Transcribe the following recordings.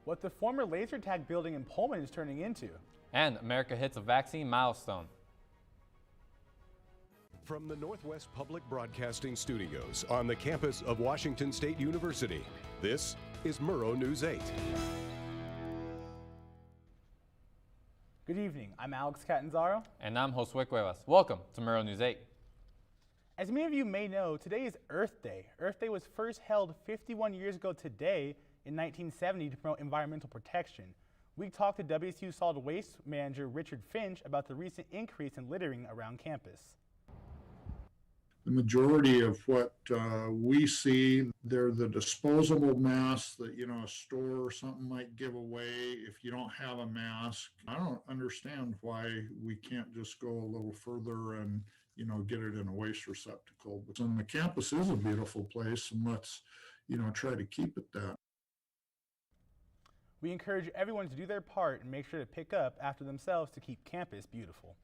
what the former laser tag building in Pullman is turning into, and America hits a vaccine milestone. From the Northwest Public Broadcasting Studios on the campus of Washington State University, this is Murrow News 8. Good evening, I'm Alex Catanzaro. And I'm Josue Cuevas. Welcome to Murrow News 8. As many of you may know, today is Earth Day. Earth Day was first held 51 years ago today in 1970 to promote environmental protection. We talked to WSU Solid Waste Manager Richard Finch about the recent increase in littering around campus. The majority of what we see, they're the disposable masks that, a store or something might give away if you don't have a mask. I don't understand why we can't just go a little further and, get it in a waste receptacle. But the campus is a beautiful place, and let's, try to keep it that. We encourage everyone to do their part and make sure to pick up after themselves to keep campus beautiful.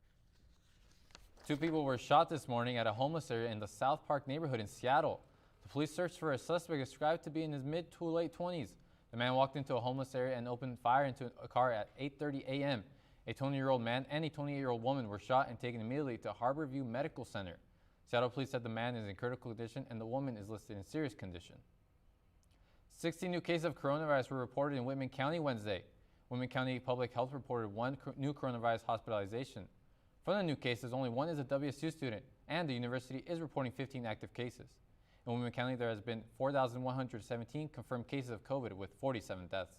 2 people were shot this morning at a homeless area in the South Park neighborhood in Seattle. The police searched for a suspect described to be in his mid to late 20s. The man walked into a homeless area and opened fire into a car at 8:30 a.m. A 20-year-old man and a 28-year-old woman were shot and taken immediately to Harborview Medical Center. Seattle police said the man is in critical condition and the woman is listed in serious condition. 60 new cases of coronavirus were reported in Whitman County Wednesday. Whitman County Public Health reported 1 new coronavirus hospitalization. From the new cases, only 1 is a WSU student, and the university is reporting 15 active cases. In Whitman County, there has been 4,117 confirmed cases of COVID with 47 deaths.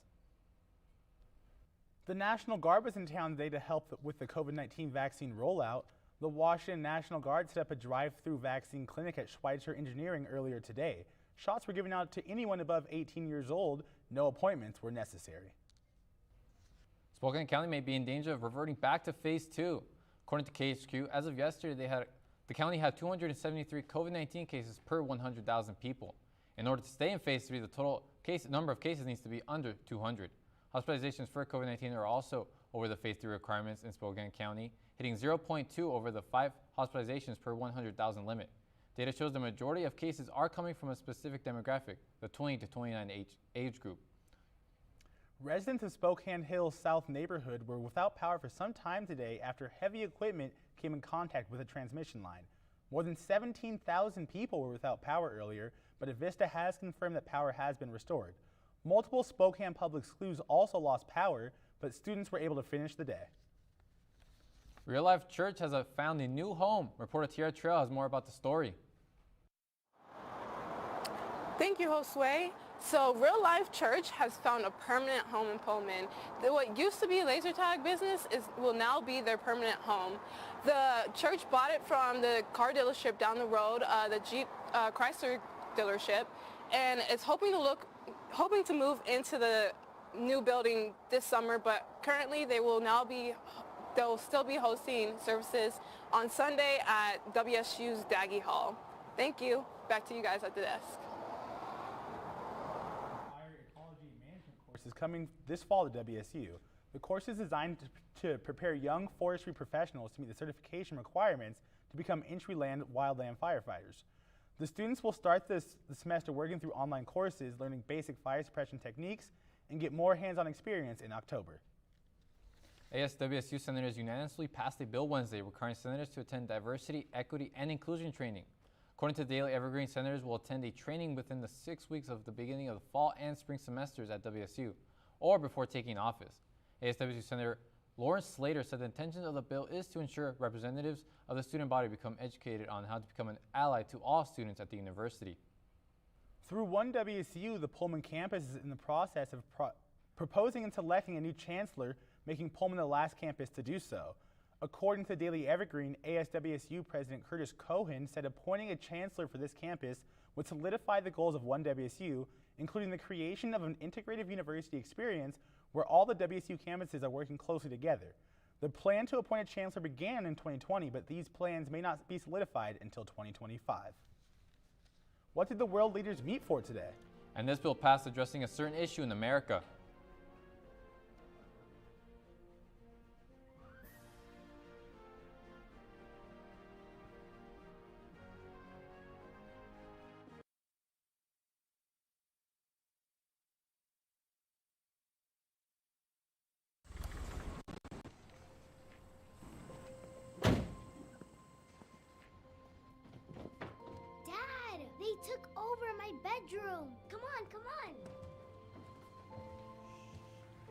The National Guard was in town today to help with the COVID-19 vaccine rollout. The Washington National Guard set up a drive-through vaccine clinic at Schweitzer Engineering earlier today. Shots were given out to anyone above 18 years old. No appointments were necessary. Spokane County may be in danger of reverting back to Phase 2. According to KHQ, as of yesterday, the county had 273 COVID-19 cases per 100,000 people. In order to stay in Phase 3, the total number of cases needs to be under 200. Hospitalizations for COVID-19 are also over the Phase 3 requirements in Spokane County, hitting 0.2 over the 5 hospitalizations per 100,000 limit. Data shows the majority of cases are coming from a specific demographic, the 20 to 29 age group. Residents of Spokane Hills South neighborhood were without power for some time today after heavy equipment came in contact with a transmission line. More than 17,000 people were without power earlier, but Avista has confirmed that power has been restored. Multiple Spokane public schools also lost power, but students were able to finish the day. Real Life Church has found a new home. Reporter Tierra Trail has more about the story. Thank you, Josue. So Real Life Church has found a permanent home in Pullman. What used to be a laser tag business will now be their permanent home. The church bought it from the car dealership down the road, the Jeep Chrysler dealership, and it's hoping to move into the new building this summer, but currently they'll still be hosting services on Sunday at WSU's Daggy Hall. Thank you. Back to you guys at the desk. Course is coming this fall to WSU. The course is designed to prepare young forestry professionals to meet the certification requirements to become entry-level wildland firefighters. The students will start the semester working through online courses, learning basic fire suppression techniques, and get more hands-on experience in October. ASWSU senators unanimously passed a bill Wednesday requiring senators to attend diversity, equity, and inclusion training. According to the Daily Evergreen, senators will attend a training within the 6 weeks of the beginning of the fall and spring semesters at WSU, or before taking office. ASWSU Senator Lawrence Slater said the intention of the bill is to ensure representatives of the student body become educated on how to become an ally to all students at the university. Through One WSU, the Pullman campus is in the process of proposing and selecting a new chancellor, making Pullman the last campus to do so. According to Daily Evergreen, ASWSU President Curtis Cohen said appointing a chancellor for this campus would solidify the goals of One WSU, including the creation of an integrative university experience where all the WSU campuses are working closely together. The plan to appoint a chancellor began in 2020, but these plans may not be solidified until 2025. What did the world leaders meet for today? And this bill passed addressing a certain issue in America. over in my bedroom. Come on, come on.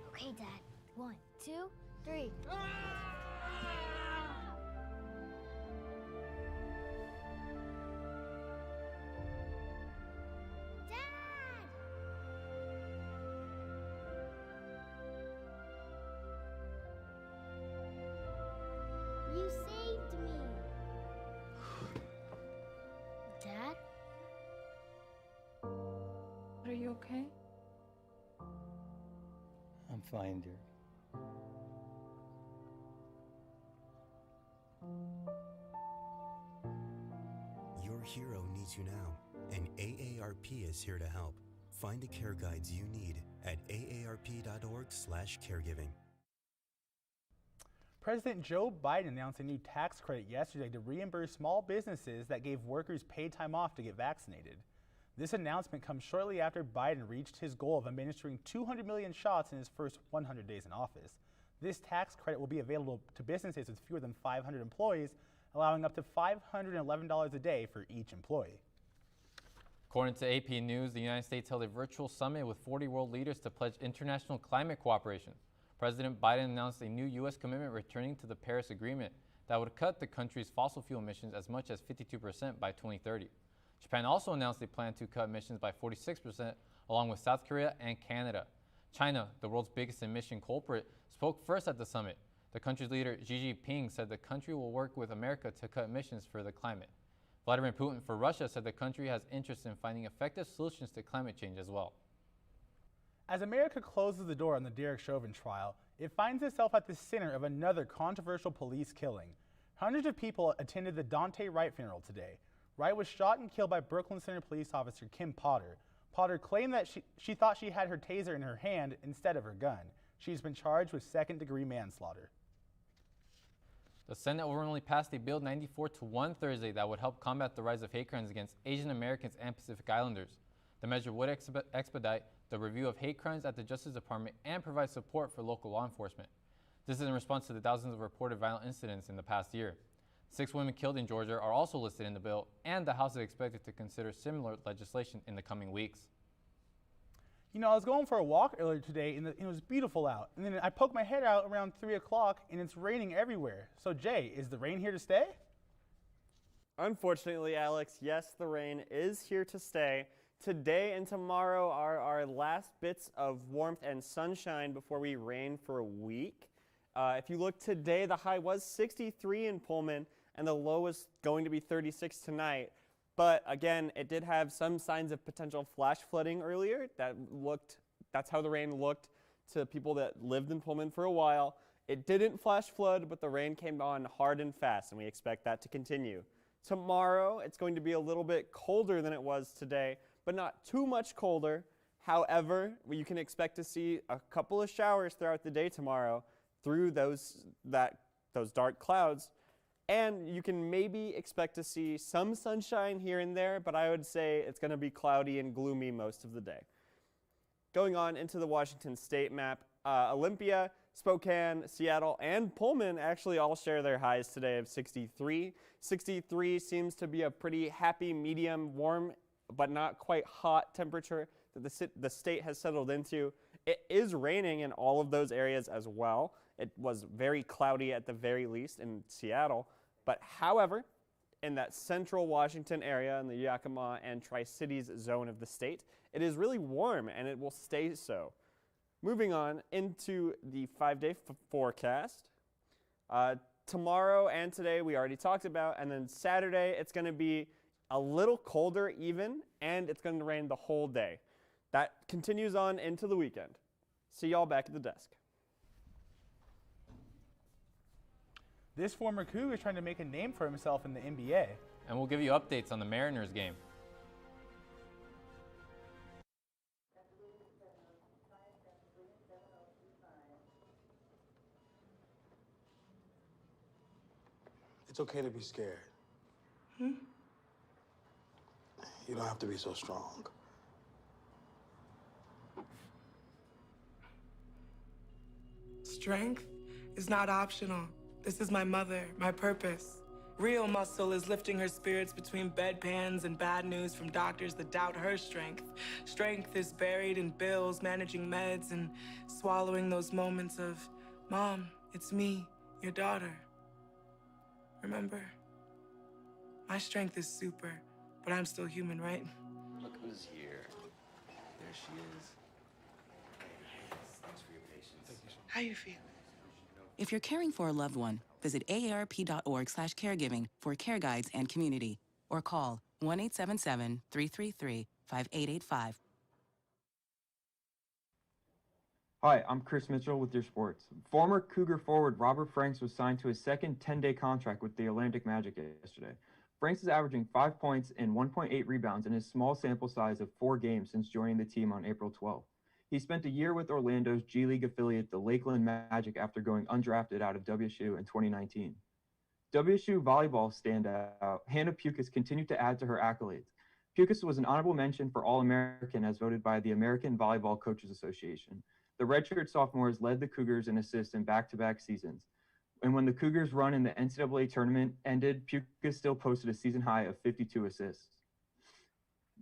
Okay, Dad. 1, 2, 3. Dad! You saved me. Dad? Are you okay? I'm fine, dear. Your hero needs you now, and AARP is here to help. Find the care guides you need at aarp.org/caregiving. President Joe Biden announced a new tax credit yesterday to reimburse small businesses that gave workers paid time off to get vaccinated. This announcement comes shortly after Biden reached his goal of administering 200 million shots in his first 100 days in office. This tax credit will be available to businesses with fewer than 500 employees, allowing up to $511 a day for each employee. According to AP News, the United States held a virtual summit with 40 world leaders to pledge international climate cooperation. President Biden announced a new U.S. commitment returning to the Paris Agreement that would cut the country's fossil fuel emissions as much as 52% by 2030. Japan also announced a plan to cut emissions by 46%, along with South Korea and Canada. China, the world's biggest emission culprit, spoke first at the summit. The country's leader, Xi Jinping, said the country will work with America to cut emissions for the climate. Vladimir Putin for Russia said the country has interest in finding effective solutions to climate change as well. As America closes the door on the Derek Chauvin trial, it finds itself at the center of another controversial police killing. Hundreds of people attended the Dante Wright funeral today. Wright was shot and killed by Brooklyn Center police officer Kim Potter. Potter claimed that she thought she had her taser in her hand instead of her gun. She's been charged with second-degree manslaughter. The Senate overwhelmingly passed a bill 94-1 Thursday that would help combat the rise of hate crimes against Asian Americans and Pacific Islanders. The measure would expedite the review of hate crimes at the Justice Department and provide support for local law enforcement. This is in response to the thousands of reported violent incidents in the past year. 6 women killed in Georgia are also listed in the bill, and the House is expected to consider similar legislation in the coming weeks. You know, I was going for a walk earlier today, and it was beautiful out. And then I poked my head out around 3 o'clock, and it's raining everywhere. So, Jay, is the rain here to stay? Unfortunately, Alex, yes, the rain is here to stay. Today and tomorrow are our last bits of warmth and sunshine before we rain for a week. If you look today, the high was 63 in Pullman, and the low was going to be 36 tonight. But again, it did have some signs of potential flash flooding earlier. That's how the rain looked to people that lived in Pullman for a while. It didn't flash flood, but the rain came on hard and fast, and we expect that to continue. Tomorrow, it's going to be a little bit colder than it was today, but not too much colder. However, you can expect to see a couple of showers throughout the day tomorrow through those dark clouds. And you can maybe expect to see some sunshine here and there, but I would say it's going to be cloudy and gloomy most of the day. Going on into the Washington State map, Olympia, Spokane, Seattle, and Pullman actually all share their highs today of 63. 63 seems to be a pretty happy, medium, warm, but not quite hot temperature that the state has settled into. It is raining in all of those areas as well. It was very cloudy at the very least in Seattle. But however, in that central Washington area, in the Yakima and Tri-Cities zone of the state, it is really warm, and it will stay so. Moving on into the 5-day forecast. Tomorrow and today we already talked about, and then Saturday it's going to be a little colder even, and it's going to rain the whole day. That continues on into the weekend. See y'all back at the desk. This former Cougar is trying to make a name for himself in the NBA. And we'll give you updates on the Mariners game. It's okay to be scared. You don't have to be so strong. Strength is not optional. This is my mother, my purpose. Real muscle is lifting her spirits between bedpans and bad news from doctors that doubt her strength. Strength is buried in bills, managing meds, and swallowing those moments of, Mom, it's me, your daughter. Remember? My strength is super, but I'm still human, right? Look who's here. There she is. Thanks for your patience. How you feel? If you're caring for a loved one, visit aarp.org/caregiving for care guides and community, or call 1-877-333-5885. Hi, I'm Chris Mitchell with your sports. Former Cougar forward Robert Franks was signed to his second 10-day contract with the Atlantic Magic yesterday. Franks is averaging 5 points and 1.8 rebounds in his small sample size of 4 games since joining the team on April 12th. He spent a year with Orlando's G League affiliate, the Lakeland Magic, after going undrafted out of WSU in 2019. WSU volleyball standout Hannah Pukas continued to add to her accolades. Pukas was an honorable mention for All-American as voted by the American Volleyball Coaches Association. The redshirt sophomores led the Cougars in assists in back-to-back seasons. And when the Cougars' run in the NCAA tournament ended, Pukas still posted a season high of 52 assists.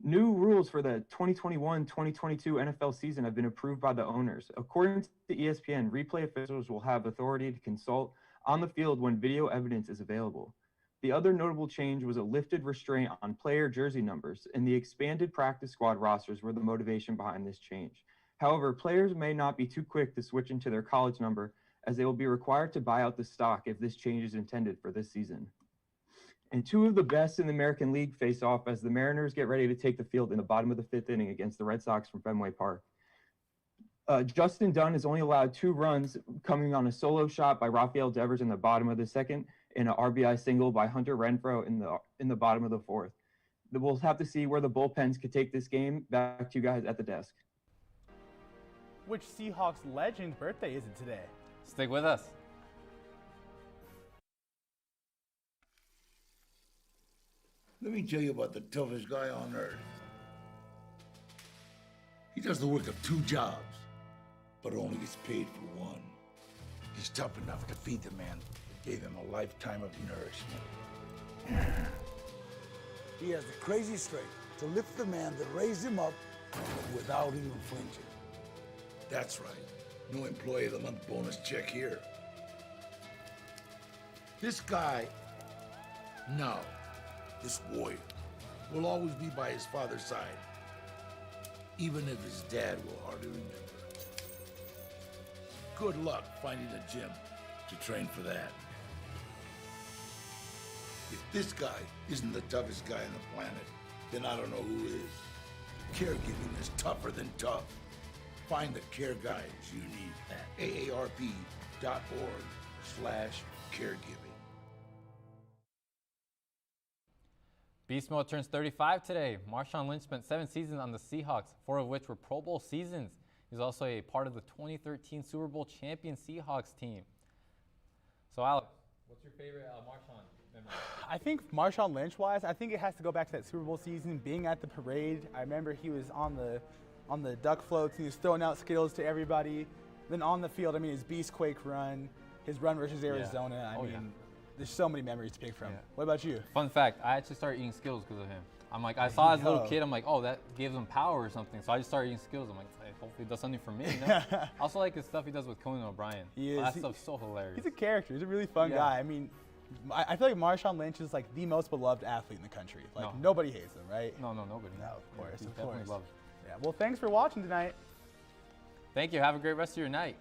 New rules for the 2021-2022 NFL season have been approved by the owners. According to ESPN, replay officials will have authority to consult on the field when video evidence is available. The other notable change was a lifted restraint on player jersey numbers, and the expanded practice squad rosters were the motivation behind this change. However, players may not be too quick to switch into their college number, as they will be required to buy out the stock if this change is intended for this season. And 2 of the best in the American League face off as the Mariners get ready to take the field in the bottom of the 5th inning against the Red Sox from Fenway Park. Justin Dunn is only allowed 2 runs, coming on a solo shot by Rafael Devers in the bottom of the 2nd and an RBI single by Hunter Renfroe in the bottom of the 4th. We'll have to see where the bullpens could take this game. Back to you guys at the desk. Which Seahawks legend's birthday is it today? Stick with us. Let me tell you about the toughest guy on earth. He does the work of 2 jobs, but only gets paid for one. He's tough enough to feed the man that gave him a lifetime of nourishment. He has the crazy strength to lift the man that raised him up without even flinching. That's right. No employee of the month bonus check here. This guy, no, this warrior, will always be by his father's side, even if his dad will hardly remember. Good luck finding a gym to train for that. If this guy isn't the toughest guy on the planet, then I don't know who is. Caregiving is tougher than tough. Find the care guides you need at aarp.org/caregiving. Beast Mode turns 35 today. Marshawn Lynch spent 7 seasons on the Seahawks, 4 of which were Pro Bowl seasons. He's also a part of the 2013 Super Bowl champion Seahawks team. So, Alex, what's your favorite Marshawn memory? I think Marshawn Lynch-wise, I think it has to go back to that Super Bowl season, being at the parade. I remember he was on the duck floats, and he was throwing out Skittles to everybody. Then on the field, I mean, his Beast Quake run, his run versus Arizona. I mean, there's so many memories to pick from. Yeah. What about you? Fun fact, I actually started eating Skittles because of him. I'm like, I saw as a little kid, I'm like, oh, that gives him power or something. So I just started eating Skittles. I'm like, hey, hopefully it does something for me. You know? I also like the stuff he does with Conan O'Brien. That stuff's so hilarious. He's a character. He's a really fun guy. I mean, I feel like Marshawn Lynch is like the most beloved athlete in the country. Like nobody hates him, right? No, nobody. No, of course, He's of definitely course. loved. Yeah. Well, thanks for watching tonight. Thank you. Have a great rest of your night.